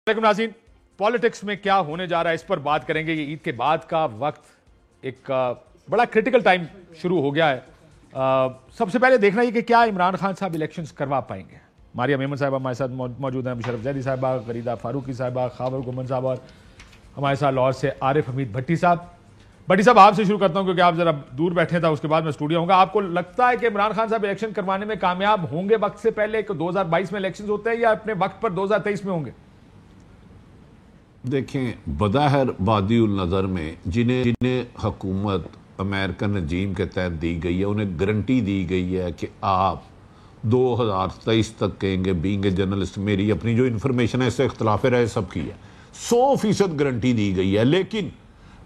वालेकुम नाज़रीन, पॉलिटिक्स में क्या होने जा रहा है इस पर बात करेंगे। ये ईद के बाद का वक्त एक बड़ा क्रिटिकल टाइम शुरू हो गया है। सबसे पहले देखना ये कि क्या इमरान खान साहब इलेक्शंस करवा पाएंगे। मारिया मेमन साहब हमारे साथ मौजूद हैं, मुशर्रफ जैदी साहबा, गरीदा फारूकी साहबा, खावर गुमन साहब और हमारे साथ लाहौर से आरिफ हमीद भट्टी साहब। भट्टी साहब आपसे शुरू करता हूँ क्योंकि आप जरा दूर बैठे था, उसके बाद मैं स्टूडियो आऊँगा। आपको लगता है कि इमरान खान साहब इलेक्शन करवाने में कामयाब होंगे वक्त से पहले, 2022 में इलेक्शन होते हैं, या अपने वक्त पर 2023 में होंगे? देखें, बज़ाहिर वादिउल नज़र में जिन्हें हुकूमत अमेरिकन रजीम के तहत दी गई है, उन्हें गारंटी दी गई है कि आप 2023 तक कहेंगे। बीइंग ए जर्नलिस्ट, मेरी अपनी जो इन्फॉर्मेशन है इससे इख्तलाफ राय सबकी है, 100% गारंटी दी गई है। लेकिन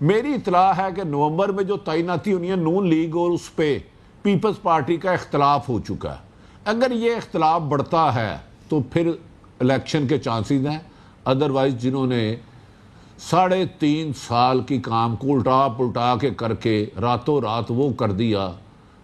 मेरी इतला है कि नवंबर में जो तैनाती होनी है नून लीग और उस पर पीपल्स पार्टी का इख्तलाफ हो चुका है। अगर ये इख्तलाफ बढ़ता है तो फिर इलेक्शन के चांसेस हैं। अदरवाइज जिन्होंने 3.5 साल की काम को उल्टा पुल्टा के करके रातों रात वो कर दिया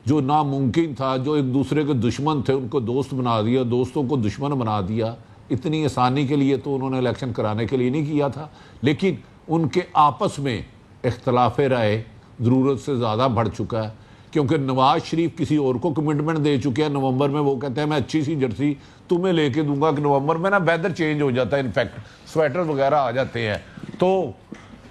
जो नामुमकिन था, जो एक दूसरे के दुश्मन थे उनको दोस्त बना दिया, दोस्तों को दुश्मन बना दिया। इतनी आसानी के लिए तो उन्होंने इलेक्शन कराने के लिए नहीं किया था, लेकिन उनके आपस में इख्तलाफ राय ज़रूरत से ज़्यादा बढ़ चुका है, क्योंकि नवाज शरीफ किसी और को कमिटमेंट दे चुके हैं। नवंबर में वो कहते हैं मैं अच्छी सी जर्सी तुम्हें लेके दूंगा, कि नवंबर में ना वेदर चेंज हो जाता है, इनफैक्ट स्वेटर वगैरह आ जाते हैं। तो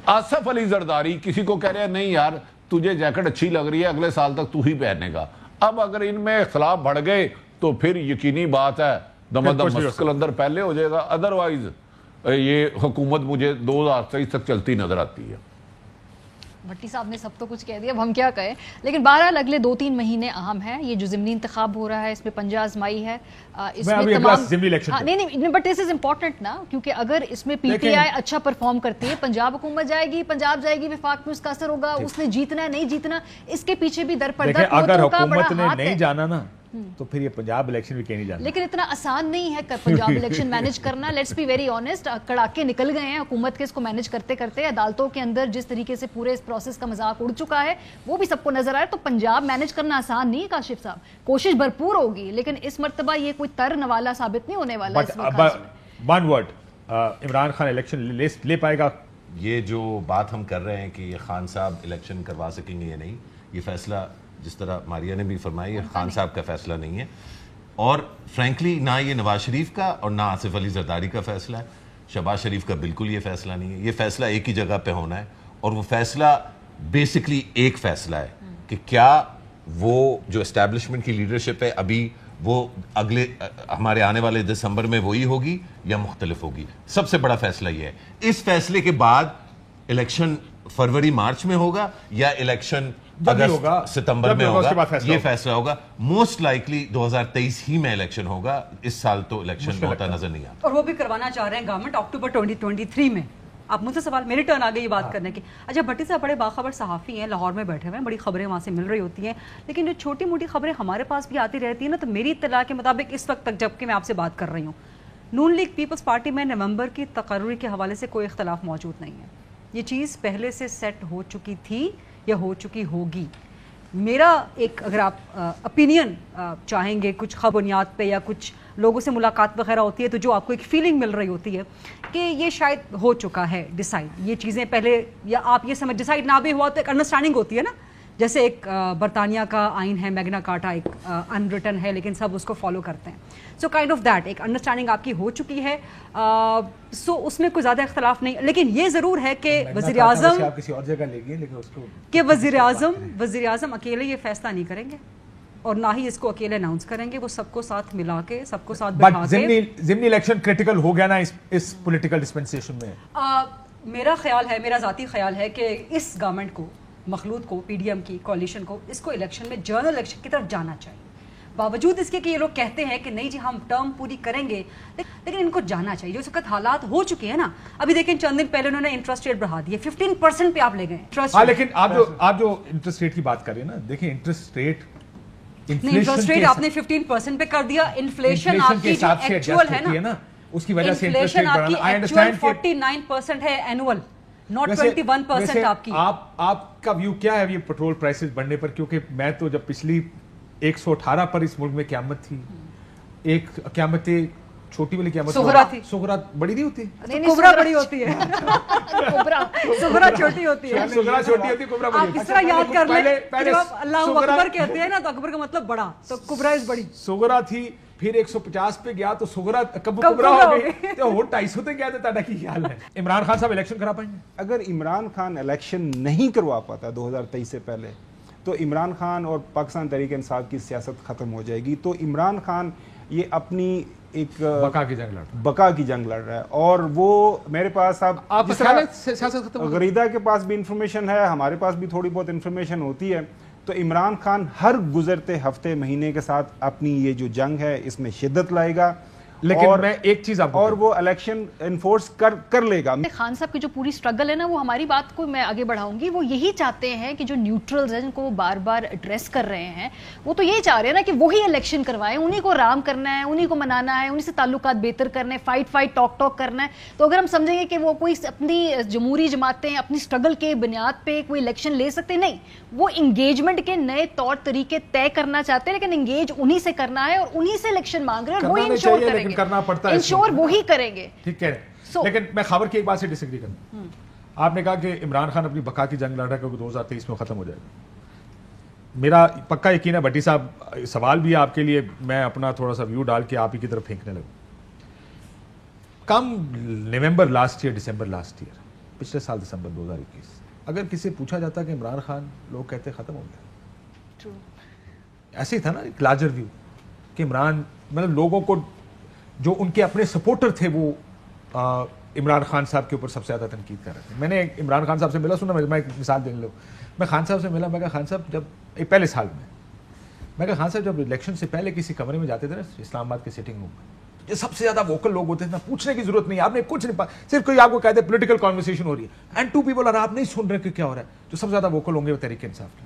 आसिफ अली जरदारी किसी को कह रहे हैं नहीं यार तुझे जैकेट अच्छी लग रही है, अगले साल तक तू ही पहनेगा। अब अगर इनमें इख्तलाफ बढ़ गए तो फिर यकीनी बात है दमादम मस्कल अंदर पहले हो जाएगा। अदरवाइज ये हुकूमत मुझे 2023 तक चलती नजर आती है। भट्टी साहब ने सब तो कुछ कह दिया, अब हम क्या कहें। लेकिन बहरहाल अगले 2-3 महीने अहम है। ये जो ज़िमनी इंतखाब हो रहा है इसमें पंजा आजमाई है, इसमें तमाम नहीं बट दिस इज इम्पोर्टेंट ना, क्योंकि अगर इसमें पीटीआई अच्छा परफॉर्म करती है, पंजाब हुकूमत जाएगी, पंजाब जाएगी, विफाक में उसका असर होगा, उसने जीतना है नहीं जीतना, इसके पीछे भी दर पर्दा अगर हुकूमत ने नहीं जाना ना तो फिर ये पंजाब इलेक्शन भी कहीं नहीं जाना। लेकिन इतना आसान नहीं है पंजाब इलेक्शन मैनेज करना। लेट्स बी वेरी ऑनेस्ट, कड़ाके निकल गए हैं हुकूमत के इसको मैनेज करते करते। अदालतों के अंदर जिस तरीके से पूरे इस प्रोसेस का मजाक उड़ चुका है वो भी सबको नजर आ रहा है। तो पंजाब मैनेज करना आसान नहीं है काशिफ साहब, कोशिश भरपूर होगी, लेकिन इस मर्तबा ये कोई तर नवाला साबित नहीं होने वाला। One word, Imran Khan election ले पाएगा? ये जो बात हम कर रहे हैं कि ये खान साहब इलेक्शन करवा सकेंगे या नहीं, ये फैसला जिस तरह मारिया ने भी फरमाया खान साहब का फैसला नहीं है, और फ्रैंकली ना ये नवाज शरीफ का और ना आसिफ अली जरदारी का फैसला है। शहबाज शरीफ का बिल्कुल ये फैसला नहीं है। ये फैसला एक ही जगह पे होना है, और वो फैसला बेसिकली एक फैसला है कि क्या वो जो एस्टैब्लिशमेंट की लीडरशिप है अभी वो अगले हमारे आने वाले दिसंबर में वही होगी या मुख्तलिफ होगी। सबसे बड़ा फैसला ये है। इस फैसले के बाद इलेक्शन फरवरी मार्च में होगा या इलेक्शन अगस्त सितंबर में होगा, ये फैसला होगा। मोस्ट लाइकली 2023 ही में इलेक्शन होगा। इस साल तो इलेक्शन होता नजर नहीं आता, और वो भी करवाना चाह रहे हैं गवर्नमेंट अक्टूबर 2023 में। आप मुझसे सवाल, मेरी टर्न आ गई ये बात करने की। अच्छा, भट्टी साहब बड़े बाखबर सहाफ़ी हैं, लाहौर में बैठे हुए हैं, बड़ी खबरें वहाँ से मिल रही होती हैं, लेकिन जो छोटी मोटी खबरें हमारे पास भी आती रहती है ना, तो मेरी इत्तला के मुताबिक इस वक्त तक जबकि मैं आपसे बात कर रही हूँ, नून लीग पीपल्स पार्टी में नवंबर की तकर्री के हवाले से कोई इख्तलाफ मौजूद नहीं है। ये चीज़ पहले से सेट हो चुकी थी या हो चुकी होगी। मेरा एक, अगर आप ओपिनियन चाहेंगे कुछ बुनियाद पे या कुछ लोगों से मुलाकात वगैरह होती है, तो जो आपको एक फीलिंग मिल रही होती है कि ये शायद हो चुका है डिसाइड, ये चीज़ें पहले, या आप ये समझ डिसाइड ना भी हुआ तो एक अंडरस्टैंडिंग होती है ना, जैसे एक बरतानिया का आइन है मैग्ना कार्टा, एक अनरिटन है लेकिन सब उसको फॉलो करते हैं। सो काइंड ऑफ दैट एक अंडरस्टैंडिंग आपकी हो चुकी है। सो उसमें कोई ज़्यादा इख्तलाफ नहीं, लेकिन ये ज़रूर है कि वज़ीर आज़म किसी और जगह लेगी, लेकिन उसको कि वज़ीर आज़म अकेले ये फैसला नहीं करेंगे और ना ही इसको अकेले अनाउंस करेंगे। वो सबको साथ मिला के, सबको साथ बिठा के। ज़िमनी इलेक्शन क्रिटिकल हो गया ना इस पॉलिटिकल डिस्पेंसेशन में। मेरा ख्याल है, मेरा ज़ाती ख्याल है कि इस गवर्नमेंट को, मखलूत को, पीडीएम की कोalition को, इसको इलेक्शन में जनरल इलेक्शन की तरफ जाना चाहिए। बावजूद इसके कि ये लोग कहते हैं कि नहीं जी हम टर्म पूरी करेंगे, लेकिन इनको जाना चाहिए। जो इस वक्त हालात हो चुके हैं ना, अभी देखें चंद दिन पहले उन्होंने इंटरेस्ट रेट बढ़ा दिए, 15% पे आप ले गए। हाँ, लेकिन आप जो इंटरेस्ट रेट की बात कर रहे हैं ना, देखिए इंटरेस्ट रेट आपने 15% पे कर दिया। इन्फ्लेशन आपकी जो एक्चुअल है ना, उसकी वजह से इंटरेस्ट रेट बढ़ाना, आई अंडरस्टैंड 49% है एनुअल, नॉट 21% आपकी। आपका व्यू क्या है ये पेट्रोल प्राइसेस बढ़ने पर? क्योंकि मैं तो जब पिछली 118 पर इस मुल्क में क़यामत थी, एक क़यामत چھوٹی والی کیا مطلب؟ سغرا تھی. سغرا بڑی نہیں ہوتی؟ کبرا بڑی ہوتی ہے, سغرا چھوٹی ہوتی ہے. سغرا چھوٹی ہوتی ہے, کبرا بڑی ہوتی ہے. آپ اس طرح یاد کر لیں, جب آپ اللہ اکبر کہتے ہیں نا تو اکبر کا مطلب بڑا, تو کبرا از بڑی. سغرا تھی, پھر 150 پہ گیا تو سغرا کبرا ہو گئی, تو وہ 250 تے گیا. تو کی خیال ہے عمران خان صاحب الیکشن کرا پائیں گے؟ اگر عمران خان الیکشن نہیں کروا پاتا 2023 سے پہلے تو عمران خان اور پاکستان تحریک انصاف کی سیاست ختم ہو جائے گی. تو عمران خان یہ اپنی ایک بقا کی جنگ لڑ رہا ہے, اور وہ میرے پاس اب غریدہ کے پاس بھی انفارمیشن ہے, ہمارے پاس بھی تھوڑی بہت انفارمیشن ہوتی ہے, تو عمران خان ہر گزرتے ہفتے مہینے کے ساتھ اپنی یہ جو جنگ ہے اس میں شدت لائے گا, لیکن میں ایک چیز آپ کو, اور وہ الیکشن انفورس کر لے گا. خان صاحب کی جو پوری سٹرگل ہے نا, وہ ہماری بات کو میں آگے بڑھاؤں گی, وہ یہی چاہتے ہیں کہ جو نیوٹرلز ہیں جن کو وہ بار بار ایڈریس کر رہے ہیں, وہ تو یہی چاہ رہے ہیں نا کہ وہی الیکشن کروائیں, انہی کو رام کرنا ہے, انہی کو منانا ہے, انہی سے تعلقات بہتر کرنے, فائٹ ٹاک کرنا ہے. تو اگر ہم سمجھیں گے کہ وہ کوئی اپنی جمہوری جماعتیں اپنی سٹرگل کے بنیاد پہ کوئی الیکشن لے سکتے, نہیں, وہ انگیجمنٹ کے نئے طور طریقے طے کرنا چاہتے ہیں, لیکن انگیج انہی سے کرنا ہے اور انہی سے الیکشن مانگ رہے ہیں, اور وہی انشور کریں گے, کرنا پڑتا ہے انشور وہی کریں گے. ٹھیک ہے, لیکن میں خبر کی ایک بات سے ڈس ایگری کروں. آپ نے کہا کہ عمران خان اپنی بقا کی جنگ لڑ رہا ہے کیونکہ 2023 میں ختم ہو جائے گا. میرا پکا یقین ہے بھٹی صاحب, سوال بھی ہے آپ کے لیے, میں اپنا تھوڑا سا ویو ڈال کے آپ ہی کی طرف پھینکنے لگوں. کم نومبر لاسٹ ایئر, دسمبر لاسٹ ایئر, پچھلے سال دسمبر 2021, اگر کسی سے پوچھا جاتا کہ عمران خان, لوگ کہتے ختم ہو گیا. ایسے ہی تھا نا ایک لارجر ویو کہ عمران, مطلب لوگوں کو جو ان کے اپنے سپورٹر تھے وہ عمران خان صاحب کے اوپر سب سے زیادہ تنقید کر رہے تھے. میں نے عمران خان صاحب سے ملا, سنا میں ایک مثال دینے لوں, میں خان صاحب سے ملا, میں کہا خان صاحب جب پہلے سال میں کہا خان صاحب جب الیکشن سے پہلے کسی کمرے میں جاتے تھے نا اسلام آباد کے سیٹنگ روم میں, جو سب سے زیادہ ووکل لوگ ہوتے تھے نا, پوچھنے کی ضرورت نہیں, آپ نے کچھ نہیں, صرف کوئی آپ کو کہتے پولیٹیکل کانورسیشن ہو رہی ہے اینڈ ٹو پیپل, اور آپ نہیں سن رہے کہ کیا ہو رہا ہے, جو سب سے زیادہ ووکل ہوں گے وہ تحریک انصاف کے,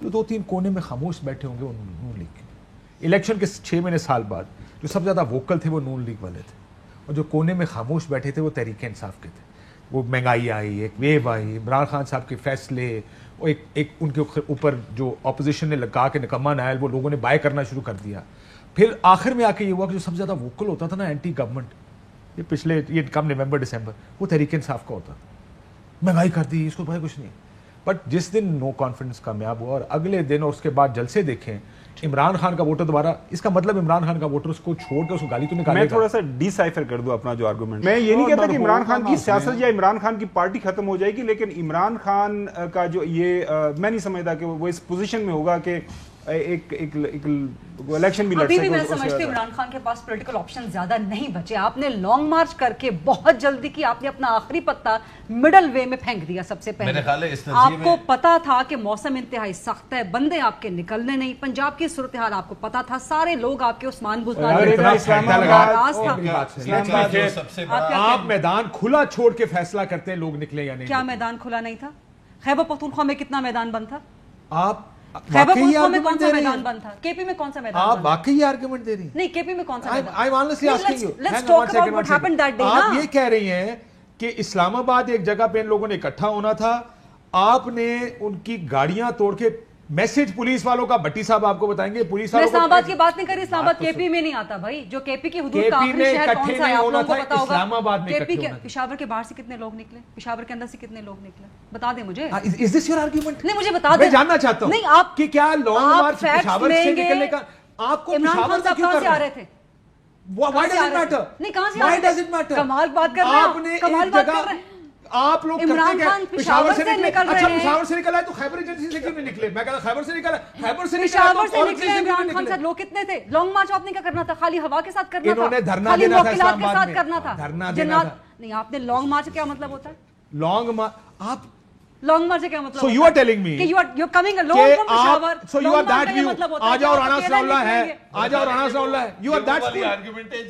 جو 2-3 کونے میں خاموش بیٹھے ہوں گے وہ نون لیگ کے. الیکشن کے 6 مہینے سال بعد جو سب سے زیادہ ووکل تھے وہ نون لیگ والے تھے, اور جو کونے میں خاموش بیٹھے تھے وہ تحریک انصاف کے تھے. وہ مہنگائی آئی, ایک ویو آئی, عمران خان صاحب کے فیصلے, اور ایک ان کے اوپر جو اپوزیشن نے لگا کے نکما نائل, وہ لوگوں نے بائی کرنا شروع کر دیا. پھر آخر میں آ کے یہ ہوا کہ جو سب سے زیادہ ووکل ہوتا تھا نا اینٹی گورنمنٹ, یہ پچھلے یہ کم نومبر دسمبر, وہ تحریک انصاف کا ہوتا تھا. مہنگائی کر دی, اس کو بھائی کچھ نہیں. بٹ جس دن نو کانفیڈنس کامیاب ہوا اور اگلے دن اور اس کے بعد جلسے دیکھیں, عمران خان کا ووٹر دوبارہ, اس کا مطلب عمران خان کا ووٹر اس کو چھوڑ کے اس کو گالی تو نکالے گا. میں تھوڑا سا ڈی سائفر کر دوں اپنا جو آرگومنٹ, میں یہ نہیں کہتا کہ عمران خان کی سیاست یا عمران خان کی پارٹی ختم ہو جائے گی, لیکن عمران خان کا جو یہ میں نہیں سمجھتا کہ وہ اس پوزیشن میں ہوگا کہ ایک الیکشن بھی لڑ سکے. ابھی بھی میں سمجھتی ہوں عمران خان کے پاس پولیٹیکل آپشن زیادہ نہیں بچے. آپ نے لانگ مارچ کر کے بہت جلدی کی, آپ نے اپنا آخری پتا مڈل وے میں پھینک دیا. سب سے پہلے آپ کو پتا تھا کہ موسم انتہائی سخت ہے, بندے آپ کے نکلنے نہیں, پنجاب کی صورتحال آپ کو پتا تھا, سارے لوگ آپ کے عثمان بزدار, آپ میدان کھلا چھوڑ کے فیصلہ کرتے ہیں لوگ نکلے یا نہیں. کیا میدان کھلا نہیں تھا؟ خیبر پختونخوا میں کتنا میدان بند تھا؟ آپ خیبر پختونخوا میں کون سا میدان بند تھا؟ کے پی میں کون سا میدان بند تھا؟ آپ واقعی آرگومنٹ دے رہی ہیں؟ نہیں, کے پی میں کون سا میدان؟ I'm honestly asking you. Let's talk about what happened that day. آپ یہ کہہ رہی ہیں کہ اسلام آباد ایک جگہ پہ ان لوگوں نے اکٹھا ہونا تھا, آپ نے ان کی گاڑیاں توڑ کے میسج پولیس والوں کا, بھٹی صاحب آپ کو بتائیں گے پولیس والوں کو. اسلام آباد کی بات نہیں کر رہی, اسلام آباد کے پی میں نہیں آتا بھائی. جو کے پی کی حدود کا آخری شہر کون سا ہے آپ لوگوں کو پتا ہوگا. اسلام آباد میں کے پی کے پشاور کے باہر سے کتنے لوگ نکلے, پشاور کے اندر سے کتنے لوگ نکلے, بتا دیں مجھے. Is this your argument? نہیں, مجھے بتا دیں, میں جاننا چاہتا ہوں نہیں آپ کہ کیا لانگ مارچ پشاور سے نکلنے کا آپ کو عمران خان صاحب کہاں سے آ رہے تھے؟ Why does it matter? نہیں, کہاں سے Why does it matter? کمال بات کر رہے ہیں آپ, کمال بات کر رہے ہیں. آپ لوگ عمران خان پشاور سے نکل رہے ہیں. پشاور سے نکلا ہے تو خیبر ایجنسی سے کیوں نہیں نکلے؟ میں کہا خیبر سے نکلا, خیبر سے پشاور سے نکلے عمران خان صاحب. لوگ کتنے تھے؟ لانگ مارچ آپ نے کیا کرنا تھا؟ خالی ہوا کے ساتھ کرنا تھا, انہوں نے دھرنا خالی دینا تھا موکلات اسلام کے آباد ساتھ کرنا تھا, دھرنا دینا تھا. نہیں, آپ نے لانگ مارچ کیا مطلب ہوتا ہے؟ لانگ مارچ آپ لانگ مارچ کیا مطلب؟ So you are telling me کہ you are coming alone from Peshawar. So you are that view. آ جاؤ رانا ثناء اللہ ہے, آ جاؤ رانا ثناء اللہ ہے. You are that والی آرگومنٹ ہے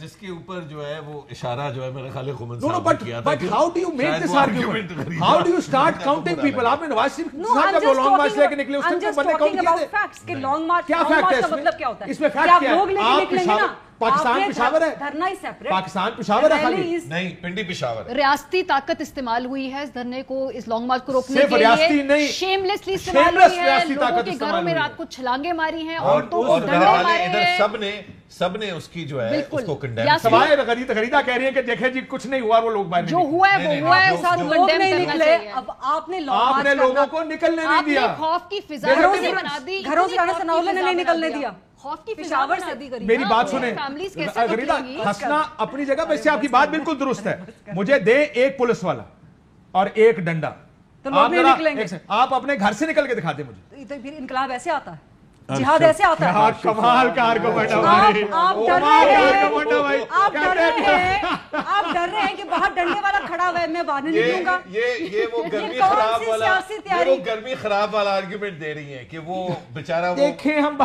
جس کے اوپر جو ہے وہ اشارہ جو ہے میرے خیال ہے خمن No, صاحب نے کیا تھا. but how do you make this argument? How do you start counting people? آپ نے نواز شریف No, صاحب I'm جب وہ just لانگ مارچ لے کے talking نکلے اس I'm میں just بندے talking کاؤنٹ کیے about تھے. facts کہ لانگ مارچ کیا فیکٹ ہے کا مطلب کیا ہوتا ہے؟ اس میں کہ فیکٹ آپ کیا لوگ لے کے ہے؟ نکلیں گے نا, पाकिस्तान पेशावर है, धरना ही सेपरेट, पाकिस्तान पेशावर है खाली नहीं, पिंडी पेशावर है। रियासती ताकत इस्तेमाल हुई है इस धरने को, इस लॉन्ग मार्च को रोकने सिर्फ के रियासती लिए नहीं, शेमलेसली इस्तेमाल हुई है, रियासती लोगों ताकत के इस्तेमाल घरों में हुई है। रात को छलांगे मारी हैं, और औरतों को उस डंडे घर वाले मारे इधर हैं। सबने उसकी जो है बिल्कुल। उसको कंडेम या किया। सवाए गरीदा कह रही है कि देखें जी कुछ नहीं हुआ, वो लोग बाहर जो हुआ है वो हुआ है, साथ उसको लोग condemn नहीं करना निकले, चाहिए। अब आपने आपने लोगों को निकलने नहीं आपने दिया, खौफ की फिजा घरों इतनी से- बना दी, घरों से इतनी आने खौफ से की नौले ने फिजा नहीं बना निकलने दिया। दिया। खौफ की फिजा पेशावर बना से- दी गरीबा। मेरी बात तो सुने families कैसे गरीदा, निकलेंगी? हंसना अपनी जगह पे, इससे आपकी बात बिल्कुल दुरुस्त है। मुझे दे एक पुलिस वाला और एक डंडा, तो लोग आप नहीं जरा निकलेंगे। एक सेकंड, आप अपने घर से निकल के दिखा दे मुझे। तो फिर इनकलाब ऐसे आता है, जिहाद ऐसे आता है। यार कमाल का आर्गुमेंट है भाई, आप डर कमाल रहे का हैं, आर्गुमेंट है भाई। आप डर रहे हैं, आप डर रहे हैं कि बाहर डंडे वाला खड़ा हुआ है, मैं बाहर नहीं दूंगा। ये वो गर्मी कौन खराब सी वाला, सियासी ये तैयारी? वो गर्मी खराब वाला आर्गुमेंट दे रही है कि वो बेचारा वो देखें हम हम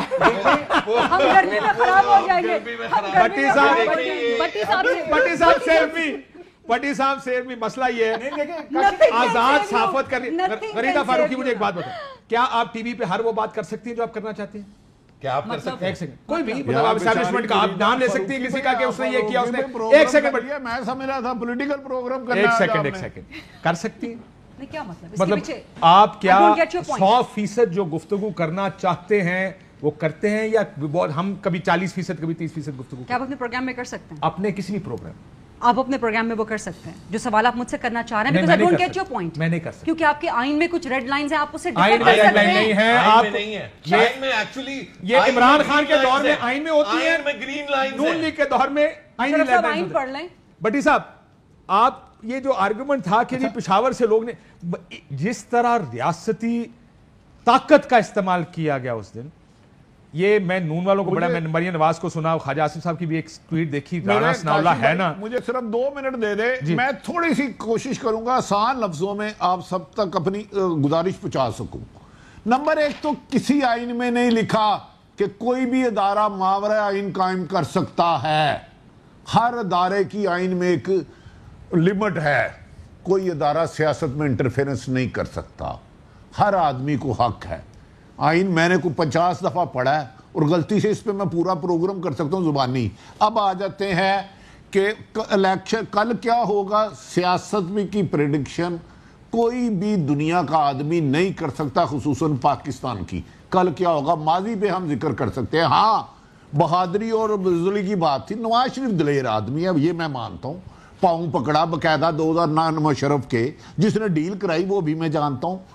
गर्मी में खराब हो जाएंगे। गर्मी में हम खराब- गर्मी में भट्टी साहब, खराब हो जाएंगे। भट्टी साहब से- भट्टी साहब सेल्फी, भट्टी साहब सेल्फी, मसला ये है Nothing can Azad save you. साफत करनी। Nothing गरीदा can फारूकी save मुझे एक you. बात बताओ, क्या आप टीवी पे हर वो बात कर सकती हैं जो आप करना चाहती हैं? क्या आप कर सकते हैं? एक सेकंड, कोई भी मतलब आप एस्टैब्लिशमेंट का आप नाम ले सकती हैं किसी का कि उसने ये किया, उसने एक सेकंड, मैं समझ रहा था पॉलिटिकल प्रोग्राम करना एक है सेकंड, आपने। एक सेकंड कर सकती हैं। नहीं, क्या मतलब? इसके मतलब पीछे आप क्या I don't get your point. 100% जो गुफ्तगू करना चाहते हैं वो करते हैं, या बहुत हम कभी 40% कभी 30% गुफ्तगू क्या आप अपने प्रोग्राम में कर सकते हैं? अपने किसी भी प्रोग्राम? आप अपने प्रोग्राम में वो कर सकते हैं जो सवाल आप मुझसे करना चाह रहे हैं, नहीं, because I मैं नहीं don't कर get your सकता। point. मैं नहीं कर सकता। क्योंकि आपके आइन में कुछ रेड लाइंस हैं, आप उससे आइन डिफर में कर रेड सकते लाइन नहीं हैं। है, आइन आप में नहीं है, ये आइन में एक्चुअली ये इमरान खान के दौर में आइन में होती है, आइन में ग्रीन लाइन नून लीग के दौर में आइन शरफ साहब, आइन लाइन पढ़ लें। भट्टी साहब, आप ये जो आर्गुमेंट था कि जी पेशावर से लोग ने, जिस तरह रियासती ताकत का इस्तेमाल किया गया उस दिन, ये मैं नून वालों को बड़ा, मैं मरियम नवाज को सुना, ख्वाजा आसिफ साहब की भी एक ट्वीट देखी, राणा सनाउल्लाह है ना। मुझे सिर्फ 2 मिनट दे दे, मैं थोड़ी सी कोशिश करूंगा आसान लफ्जों में आप सब तक अपनी गुजारिश पहुंचा सकूं। नंबर 1 तो किसी आइन में नहीं लिखा कि कोई भी अदारा मावरा आइन कायम कर सकता है। हर अदारे की आइन में एक लिमिट है, कोई अदारा सियासत में इंटरफेरेंस नहीं कर सकता, हर आदमी को हक है। आइन मैंने को 50 दफा पढ़ा है और गलती से इस पे मैं पूरा प्रोग्राम कर सकता हूं जुबानी। अब आ जाते हैं कि इलेक्शन कल क्या होगा, सियासत में की प्रेडिक्शन कोई भी दुनिया का आदमी नहीं कर सकता, खुसूसन पाकिस्तान की। कल क्या होगा माजी पे हम जिक्र कर सकते हैं। हाँ, बहादुरी और बुजुर्गी की बात थी, नवाज शरीफ दिलेर आदमी है, ये मैं मानता हूँ। पाँव पकड़ा बकायदा 2009 मुशर्रफ के, जिसने डील कराई वो भी मैं जानता हूँ।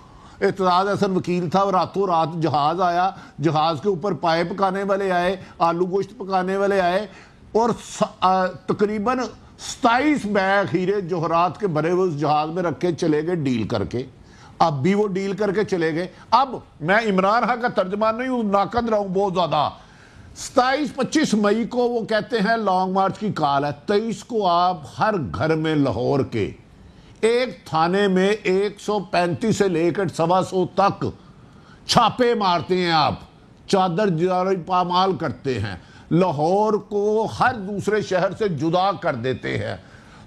एतजाज हसन वकील था, रातों रात जहाज आया, जहाज के ऊपर पाए पकाने वाले आए, आलू गोश्त पकाने वाले आए, और तकरीबन 27 बैग हीरे जौहरात के भरे हुए उस जहाज में रख के चले गए डील करके। अब भी वो डील करके चले गए। अब मैं इमरान खान का तर्जमान नहीं हूं, नाकद रहा हूं बहुत ज्यादा। 27-25 मई को वो कहते हैं लॉन्ग मार्च की कॉल है, 23 को आप हर घर में लाहौर के एक थाने में 135 से लेकर 125 तक छापे मारते हैं, आप चादर जारी पामाल करते हैं, लाहौर को हर दूसरे शहर से जुदा कर देते हैं,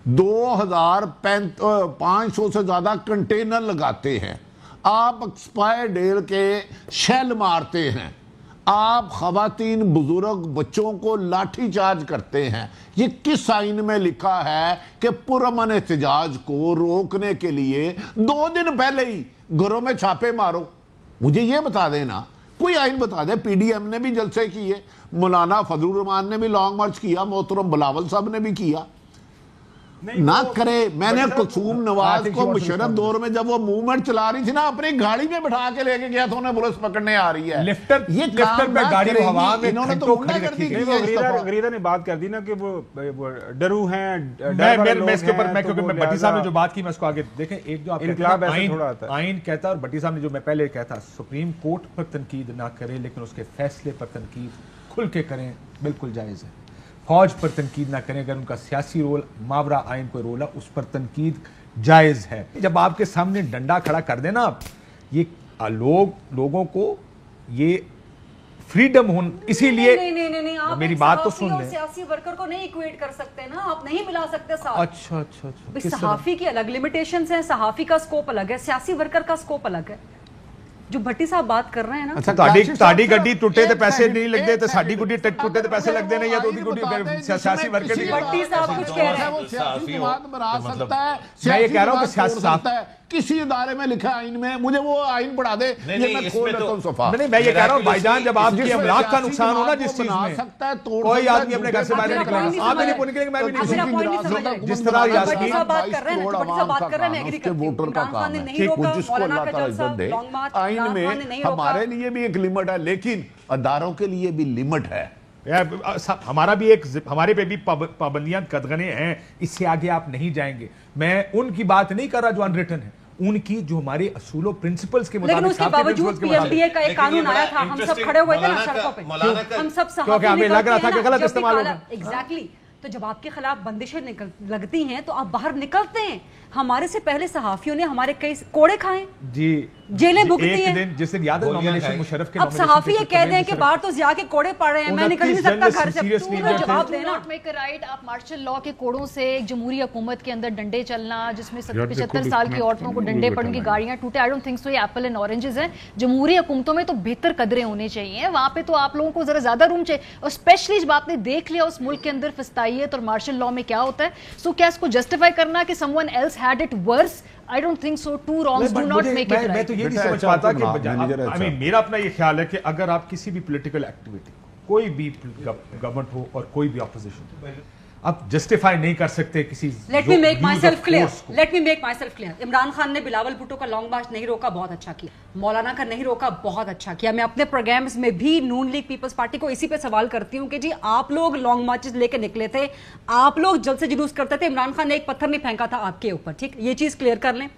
2500 से ज्यादा कंटेनर लगाते हैं, आप एक्सपायर डेल के शेल मारते हैं, आप खवातीन बुजुर्ग बच्चों को लाठी चार्ज करते हैं। ये किस आइन में लिखा है कि पुरअमन एहतजाज को रोकने के लिए 2 दिन पहले ही घरों में छापे मारो? मुझे ये बता देना, कोई आइन बता दे। पीडीएम ने भी जलसे किए, मौलाना फजलुर रहमान ने भी लॉन्ग मार्च किया, मोहतरम बिलावल साहब ने भी किया। ना करे। मैंने कुलसूम नवाज को मुशर्रफ दौर में जब वो मूवमेंट चला रही थी ना, अपनी गाड़ी में बैठा के लेके गया था, उन्हें पुलिस पकड़ने आ रही है। लिफ्टर ये लिफ्टर पे गाड़ी को हवा में इन्होंने तो खड़ी रखी गई। गरीदा ने बात कर दी ना कि वो डरू हैं, मैं इसके ऊपर मैं क्योंकि मैं भट्टी साहब ने जो बात की मैं उसको आगे देखें। एक जो आप आइन कहता है, और भट्टी साहब ने जो मैं पहले कहता, सुप्रीम कोर्ट पर तनकीद ना करें लेकिन उसके फैसले पर तनकीद खुल के करें, बिल्कुल जायज़ है। फौज पर तनकीद ना करें, अगर उनका सियासी रोल मावरा आइन कोई रोल है उस पर तनकीद जायज़ है। जब आपके सामने डंडा खड़ा कर देना आप, ये लोगों को ये फ्रीडम हो, इसीलिए नहीं, आप मेरी बात तो सुन लें। सियासी वर्कर को नहीं इक्वेट कर सकते ना, आप नहीं मिला सकते साथ। अच्छा। सहाफी की अलग लिमिटेशंस हैं, सहाफी का स्कोप अलग है, सियासी वर्कर का स्कोप अलग है। جو بھٹی صاحب بات کر رہے ہیں نا, تاڑی گڈی ٹوٹے تے پیسے نہیں لگتے تے ساڈی گڈی ٹوٹے تے پیسے لگتے نہیں, یا تو گڈی سیاسی ورکر کی بھٹی صاحب کچھ کہہ رہے ہیں. وہ سیاسی بات مرا سکتا ہے, میں یہ کہہ رہا ہوں کہ سیاسی صاحب کسی ادارے میں لکھا آئین میں, مجھے وہ آئین پڑھا دے, یہ میں کھول لیتا ہوں صفحہ. نہیں میں یہ کہہ رہا ہوں بھائی جان, جب آپ کی املاک کا نقصان ہونا جس چیز میں, کوئی آدمی اپنے گھر سے باہر نہیں نکلے گا, آپ نہیں نکلیں گے, میں بھی نہیں, جس طرح یاسمین بات کر رہے ہیں, بات کر رہے ہیں, میں ایگری کرتی ہوں. ووٹر کا کام ہے جس کو اللہ تعالیٰ عزت دے. آئین میں ہمارے لیے بھی ایک لمٹ ہے, لیکن اداروں کے لیے بھی لمٹ ہے. ہمارا بھی ایک, ہمارے پہ بھی پابندیاں قدغنے ہیں, اس سے آگے آپ نہیں جائیں گے. میں ان کی بات نہیں کر رہا جو انریٹن ہے, ان کی جو ہمارے اصول و پرنسپلز کے مطابق, لیکن اس کے باوجود پی ایف ڈی اے کا ایک قانون آیا تھا, ہم سب کھڑے ہوئے تھے نا سڑکوں پہ, ہم سب صحافی ہمیں لگ رہا تھا کہ غلط استعمال ہوگا. ایگزیکٹلی, تو جب آپ کے خلاف بندشیں لگتی ہیں تو آپ باہر نکلتے ہیں. ہمارے سے پہلے صحافیوں نے ہمارے کئی کوڑے کھائے, جی جیلیں بھگتی ہیں. جس دن یاد ہے نامینیشن مشرف کے, اب صحافی یہ کہہ دیں کہ باہر تو ضیاء کے کوڑے پڑ رہے ہیں, میں نکل نہیں سکتا گھر سے, جواب دینا. آپ مارشل لا کے کوڑوں سے ایک جمہوری حکومت کے اندر ڈنڈے چلنا, جس میں 75 سال کی عورتوں کو ڈنڈے پڑ, ان کی گاڑیاں ٹوٹے, آئی ڈونٹ تھنک سو یہ ایپل اینڈ اورنجز ہیں. جمہوری حکومتوں میں تو بہتر قدریں ہونی چاہیے, وہاں پہ تو آپ لوگوں کو ذرا زیادہ روم چاہیے. اور اسپیشلی جب آپ نے دیکھ لیا اس ملک کے اندر فسطائیت اور مارشل لا میں کیا ہوتا ہے, سو کیا اس کو جسٹیفائی کرنا کہ someone else had it worse, I don't think so. Two wrongs do not make it right. میں تو یہ نہیں سمجھ پاتا کہ میرا اپنا یہ خیال ہے کہ اگر آپ کسی بھی پولیٹیکل ایکٹیویٹی, کوئی بھی گورنمنٹ ہو اور کوئی بھی اپوزیشن, آپ جسٹیفائی نہیں کر سکتے کسی. Let me make my self clear. Imran Khan نے بلاول بھٹو کا لانگ مارچ نہیں روکا, بہت اچھا کیا. مولانا کا نہیں روکا, بہت اچھا کیا. میں اپنے پروگرامز میں بھی نون لیگ پیپلز پارٹی کو اسی پہ سوال کرتی ہوں کہ جی آپ لوگ لانگ مارچز لے کے نکلے تھے, آپ لوگ جلد سے جلوس کرتے تھے, عمران خان نے ایک پتھر نہیں پھینکا تھا آپ کے اوپر, ٹھیک, یہ چیز کلیئر کر لیں.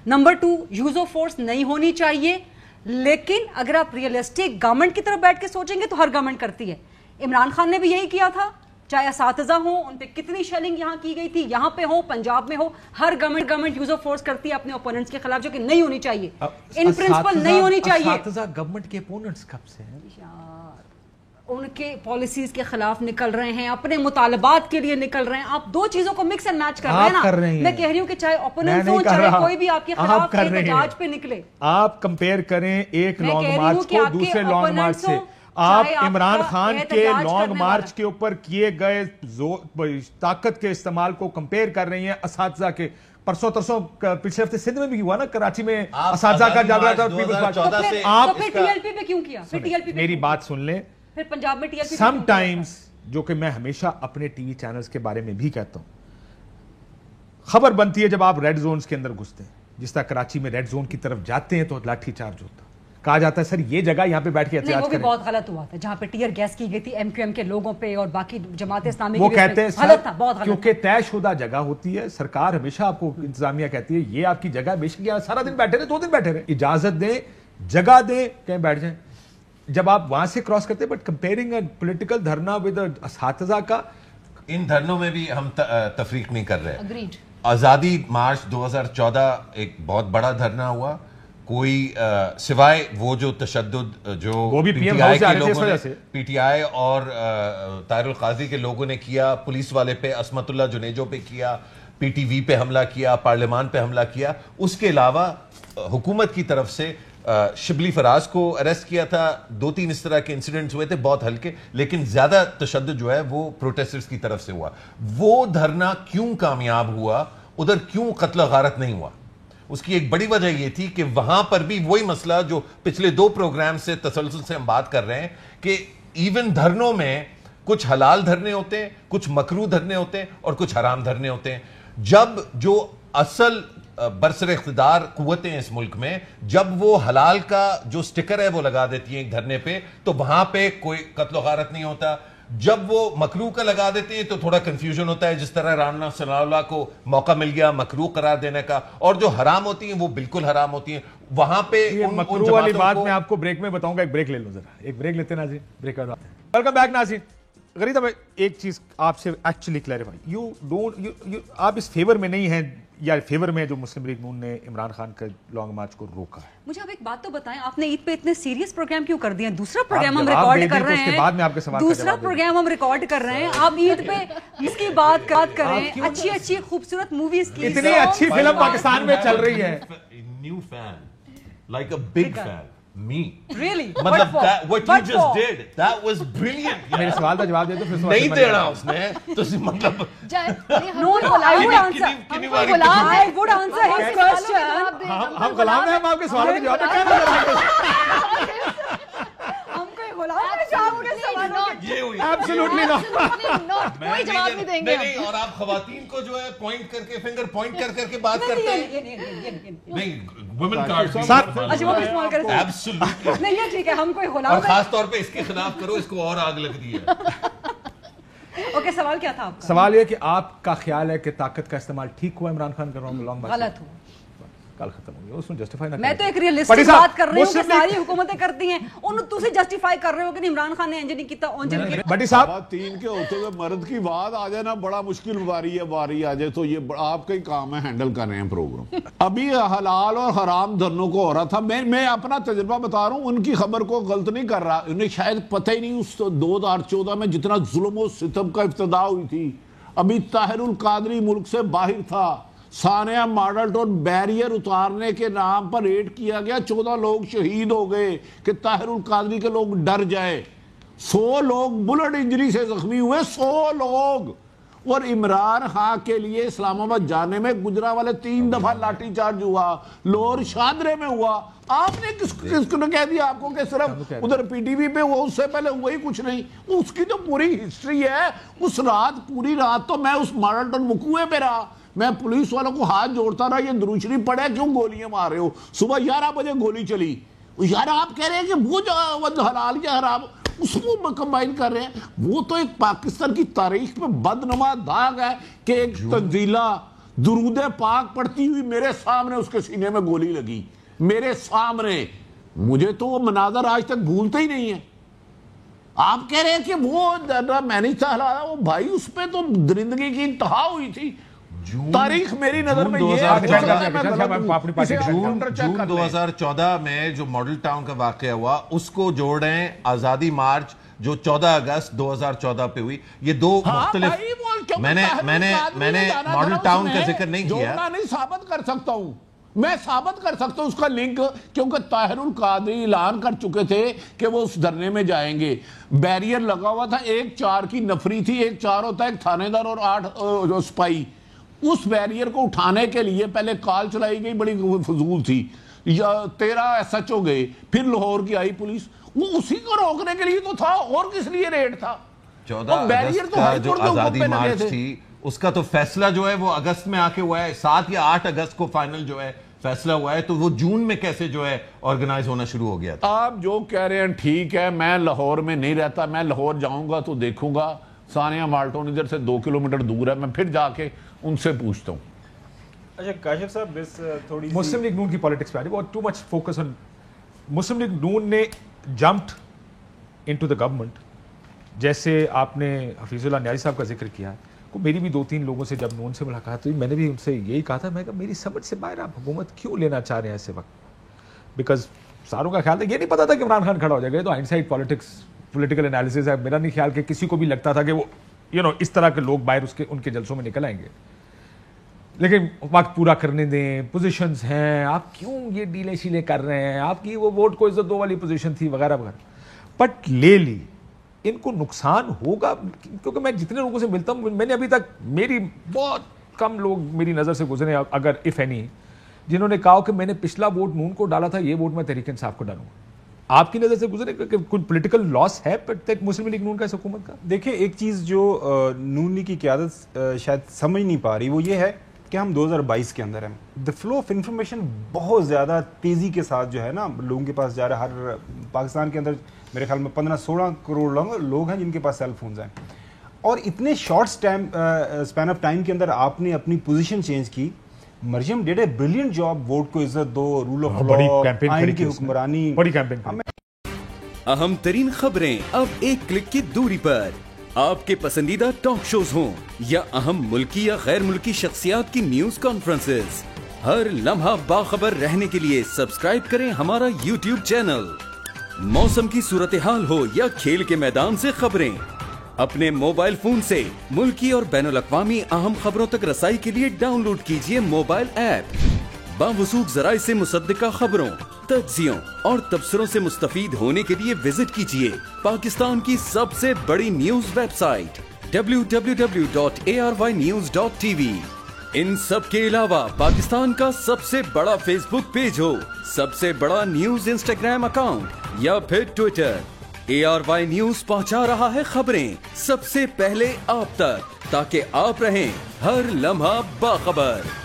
نمبر 2, یوز آف فورس نہیں ہونی چاہیے, لیکن اگر آپ ریئلسٹک گورنمنٹ کی طرف بیٹھ کے سوچیں گے تو ہر گورنمنٹ کرتی ہے. عمران خان نے بھی یہی کیا تھا, چاہے اساتذہ ہوں, ان پہ کتنی شیلنگ یہاں کی گئی تھی, یہاں پہ ہو, پنجاب میں ہو, ہر گورنمنٹ یوز آف فورس کرتی ہے اپنے اوپوننٹس کے خلاف, جو کہ نہیں ہونی چاہیے, ان پرنسپل نہیں ہونی چاہیے. اساتذہ گورنمنٹ کے اوپوننٹس کب سے ہیں یار, ان کے پالیسیز کے خلاف نکل رہے ہیں, اپنے مطالبات کے لیے نکل رہے ہیں. آپ دو چیزوں کو مکس اینڈ میچ کر رہے ہیں نا. میں کہہ رہی ہوں کہ چاہے اوپوننٹس ہوں, چاہے کوئی بھی آپ کے خلاف احتجاج پہ نکلے, آپ کمپیئر کریں ایک لانگ مارچ کو دوسرے لانگ مارچ سے. آپ عمران خان کے لانگ مارچ کے اوپر کیے گئے طاقت کے استعمال کو کمپیئر کر رہی ہیں اساتذہ کے. پرسوں ترسوں پچھلے ہفتے سندھ میں بھی ہوا نا, کراچی میں اساتذہ کا جھگڑا تھا. آپ ٹی ایل پی پہ کیوں کیا؟ میری بات سن لیں, پھر پنجاب میں T L P some times, جو کہ میں ہمیشہ اپنے ٹی وی چینلز کے بارے میں بھی کہتا ہوں, خبر بنتی ہے جب آپ ریڈ زونز کے اندر گھستے ہیں, جس طرح کراچی میں ریڈ زون کی طرف جاتے ہیں تو لاٹھی چارج ہوتا ہے, کہا جاتا ہے سر یہ جگہ یہاں پہ بیٹھ کے احتجاج کریں. وہ بھی بہت غلط ہوا تھا جہاں پہ ٹیئر گیس کی گئی تھی ایم کیو ایم کے لوگوں پہ اور باقی جماعت اسلامی. وہ کہتے ہیں سر کیونکہ طے شدہ جگہ ہوتی ہے, سرکار ہمیشہ آپ کو انتظامیہ کہتی ہے یہ آپ کی جگہ, بے شک سارا دن بیٹھے رہے, 2 دن بیٹھے رہے, اجازت دیں, جگہ دیں, کہیں بیٹھ جائیں. جب آپ وہاں سے کراس کرتے ہیں, but comparing political dharna with اساتذہ کا, ان دھرنوں میں بھی ہم تفریق نہیں کر رہے. Agreed. آزادی مارچ 2014 ایک بہت بڑا دھرنا ہوا, کوئی سوائے وہ جو تشدد جو پی ٹی آئی اور طاہر القاضی کے لوگوں نے کیا, پولیس والے پہ, عصمت اللہ جنیجو پہ کیا, پی ٹی وی پہ حملہ کیا, پارلیمان پہ حملہ کیا, اس کے علاوہ حکومت کی طرف سے شبلی فراز کو اریسٹ کیا تھا, 2-3 اس طرح کے انسیڈنٹس ہوئے تھے بہت ہلکے, لیکن زیادہ تشدد جو ہے وہ پروٹیسٹرز کی طرف سے ہوا. وہ دھرنا کیوں کامیاب ہوا, ادھر کیوں قتل و غارت نہیں ہوا؟ اس کی ایک بڑی وجہ یہ تھی کہ وہاں پر بھی وہی مسئلہ جو پچھلے 2 پروگرام سے تسلسل سے ہم بات کر رہے ہیں کہ ایون دھرنوں میں کچھ حلال دھرنے ہوتے ہیں, کچھ مکروہ دھرنے ہوتے ہیں اور کچھ حرام دھرنے ہوتے ہیں. جب جو اصل برسر اقتدار قوتیں اس ملک میں, جب وہ حلال کا جو سٹکر ہے وہ لگا دیتی ہیں ایک دھرنے پہ, تو وہاں پہ کوئی قتل و غارت نہیں ہوتا. جب وہ مکروہ کا لگا دیتے ہیں تو تھوڑا کنفیوژن ہوتا ہے, جس طرح رانا صلی اللہ کو موقع مل گیا مکروہ قرار دینے کا, اور جو حرام ہوتی ہیں وہ بالکل حرام ہوتی ہیں. وہاں پہ مکروہ والی بات میں آپ کو بریک میں بتاؤں گا, ایک بریک لے لو ذرا, ایک بریک لیتے ہیں ناظرین, بریک کے بعد ویلکم بیک ناظرین. غریب بھائی ایک چیز آپ سے ایکچولی کلیریفائی, آپ اس فیور میں نہیں ہیں یا فیور میں جو مسلم لیگ نون نے عمران خان کا لانگ مارچ کو روکا ہے؟ مجھے آپ ایک بات تو بتائیں, آپ نے عید پہ اتنے سیریس پروگرام کیوں کر دیا؟ دوسرا پروگرام ہم ریکارڈ کر رہے ہیں, دوسرا پروگرام ہم ریکارڈ کر رہے ہیں, آپ عید پہ اس کی بات کر رہے ہیں, اچھی اچھی خوبصورت موویز کی, اتنی اچھی فلم پاکستان میں چل رہی ہے. New fan, like a big fan. Me? Really? मतलब what you What just for? did, that was brilliant. मेरे सवाल का जवाब दे दो फिर सवाल नहीं देना उसने तो मतलब No, I would answer. कितनी बारी I would answer his question. हम गुलाम हैं, हम आपके सवालों के जवाब में क्या नजर आते हैं? हम कोई गुलाम हैं जो आपके सवालों के ये हुई Absolutely not. कोई जवाब नहीं देंगे नहीं और आप खवातीन को जो है पॉइंट करके फिंगर पॉइंट कर करके बात करते हैं नहीं वुमेन कार्ड अच्छा वो इस्तेमाल करें एब्सोल्युटली नहीं ये ठीक है हम कोई गुलाम और खास तौर पे इसके खिलाफ करो इसको और आग लग रही है ओके सवाल क्या था आपका सवाल ये कि आपका ख्याल है कि ताकत का इस्तेमाल ठीक हुआ इमरान खान कर रहा हूँ लॉन्ग बात गलत हुआ कल खत्म हो गया उसमें जस्टिफाई ना मैं तो एक करें। रियलिस्टिक साहब, बात कर रही हूँ कि मुस्लिम सारी हुकूमतें करती हैं उन तुसी जस्टिफाई कर रहे हो कि इमरान खान ने इंजन नहीं किया बटी साहब तीन के होते हुए मर्द की बात आ जाए ना बड़ा मुश्किल बारी आ जाए तो ये आपका ही काम है हैंडल कर रहे हैं प्रोग्राम अभी हलाल और हराम दोनों को हो रहा था मैं अपना तजुर्बा बता रहा हूँ उनकी खबर को गलत नहीं कर रहा उन्हें शायद पता ही नहीं उस 2014 में जितना जुल्म और सितम का इब्तिदा हुई थी अभी ताहिरुल कादरी मुल्क से बाहर था सानिया मॉडल टाउन बैरियर उतारने के नाम पर रेड किया गया 14 लोग शहीद हो गए कि ताहिरुल कादरी के लोग डर जाए 100 लोग बुलेट इंजरी से जख्मी हुए 100 लोग और इमरान खान के लिए इस्लामाबाद जाने में गुजरांवाले 3 दफा लाठीचार्ज हुआ लोअर शादरे में हुआ आपने किसको कह दिया आपको कि सिर्फ उधर पीटीवी पे वो उससे पहले हुआ ही कुछ नहीं उसकी तो पूरी हिस्ट्री है उस रात पूरी रात तो मैं उस मॉडल टाउन मुकुए पे रहा मैं पुलिस वालों को हाथ जोड़ता रहा ये दुरूद शरीफ पढ़े क्यों गोलियां मार रहे हो सुबह 11 बजे गोली चली यार आप कह रहे हैं कि वो जो हलाल या हराम उसको कंबाइन कर रहे हैं वो तो एक पाकिस्तान की तारीख में बदनुमा दाग है कि एक तंजीला दुरूद पाक पढ़ती हुई मेरे सामने उसके सीने में गोली लगी मेरे सामने मुझे तो वो मनाजर आज तक भूलते ही नहीं है आप कह रहे हैं कि वो मैंने वो भाई उस पर तो दरिंदगी की इंतहा हुई थी तारीख मेरी नजर में ये जून 2014 में जो मॉडल टाउन का वाकया हुआ उसको जोड़ रहे हैं आजादी मार्च जो 14 अगस्त 2014 पे हुई ये दो मुख्तलिफ मैंने मॉडल टाउन का जिक्र नहीं किया नहीं साबित कर सकता हूं मैं साबित कर सकता हूं उसका लिंक क्योंकि ताहिरुल कादरी ऐलान कर चुके थे कि वो उस धरने में जाएंगे बैरियर लगा हुआ था 1-4 की नफरी थी 1-4 होता है एक थानेदार और 8 सिपाही उस बैरियर को उठाने के लिए पहले कॉल चलाई गई बड़ी फजूल थी 13 SHO गए फिर लाहौर की आई पुलिस वो उसी को रोकने के लिए तो था और किस लिए रेड था 14 अगस्त का जो आजादी मार्च थी उसका तो फैसला जो है वो अगस्त में आके हुआ है 7 या 8 अगस्त को फाइनल जो है फैसला हुआ है तो वो जून में कैसे जो है ऑर्गेनाइज होना शुरू हो गया था आप जो कह रहे हैं ठीक है मैं लाहौर में नहीं रहता मैं लाहौर जाऊंगा तो देखूंगा सानिया माल्टोन इधर से 2 किलोमीटर दूर है मैं फिर जाके उनसे पूछता हूँ अच्छा काशिफ साहब इस थोड़ी मुस्लिम लीग नून की पॉलिटिक्स पे आ रही है too much focus on Muslim League Noon ने जंप्ड इनटू द गवर्नमेंट जैसे आपने हफीजुल्लाह न्याजी साहब का जिक्र किया है मेरी भी 2-3 लोगों से जब नून से मुलाकात हुई मैंने भी उनसे यही कहा था मैं मेरी समझ से बाहर आप हुकूमत क्यों लेना चाह रहे हैं ऐसे वक्त बिकॉज सारों का ख्याल था ये नहीं पता था कि इमरान खान खड़ा हो जाएगा तो हाइंडसाइट पॉलिटिकल एनालिसिस है मेरा नहीं ख्याल कि किसी को भी लगता था कि वो इस तरह के लोग बाहर उनके जलसों में निकल आएंगे लेकिन वक्त पूरा करने दें पोजीशंस हैं आप क्यों ये डीले शीले कर रहे हैं आपकी वो वोट को इज्जत दो वाली पोजीशन थी वगैरह वगैरह बट ले ली इनको नुकसान होगा क्योंकि मैं जितने लोगों से मिलता हूं मैंने अभी तक मेरी बहुत कम लोग मेरी नज़र से गुजरे अगर इफ़ एनी जिन्होंने कहा कि मैंने पिछला वोट नून को डाला था ये वोट मैं तहरीक इंसाफ को डालूंगा आपकी नज़र से गुजरे कि कुछ पॉलिटिकल लॉस है मुस्लिम लीग नून का इस हुकूमत का देखिए एक चीज़ जो नून लीग की क़यादत शायद समझ नहीं पा रही वो ये है कि हम 2022 के अंदर हैं द फ्लो ऑफ इंफॉर्मेशन बहुत ज़्यादा तेज़ी के साथ जो है ना लोगों के पास जा रहा है हर पाकिस्तान के अंदर मेरे ख्याल में 15-16 करोड़ लोग हैं जिनके पास सेल फोन्स हैं और इतने शॉर्ट स्पैन ऑफ टाइम के अंदर आपने अपनी पोजीशन चेंज की Maryam did a brilliant job vote को इज्जत दो रूल ऑफ लॉ आइन की हुक्मरानी बड़ी कैंपेन अहम तरीन खबरें अब एक क्लिक की दूरी पर आपके पसंदीदा टॉक शोज हों या अहम मुल्की या गैर मुल्की शख्सियात की न्यूज कॉन्फ्रेंसेस हर लम्हा बाखबर रहने के लिए सब्सक्राइब करें हमारा YouTube चैनल मौसम की सूरत हाल हो या खेल के मैदान से खबरें अपने मोबाइल फोन से मुल्की और बैनुल अक़वामी अहम खबरों तक रसाई के लिए डाउनलोड कीजिए मोबाइल ऐप बावसूख ज़राए से मुसद्दिका खबरों तज्जियों और तबसरों से मुस्तफीद होने के लिए विजिट कीजिए पाकिस्तान की सबसे बड़ी न्यूज वेबसाइट www.arYnews.tv। इन सब के अलावा पाकिस्तान का सबसे बड़ा फेसबुक पेज हो, सबसे बड़ा न्यूज इंस्टाग्राम अकाउंट या फिर ट्विटर, ARY न्यूज पहुंचा रहा है खबरें सबसे पहले आप तक, ताकि आप रहें हर लम्हा बाखबर।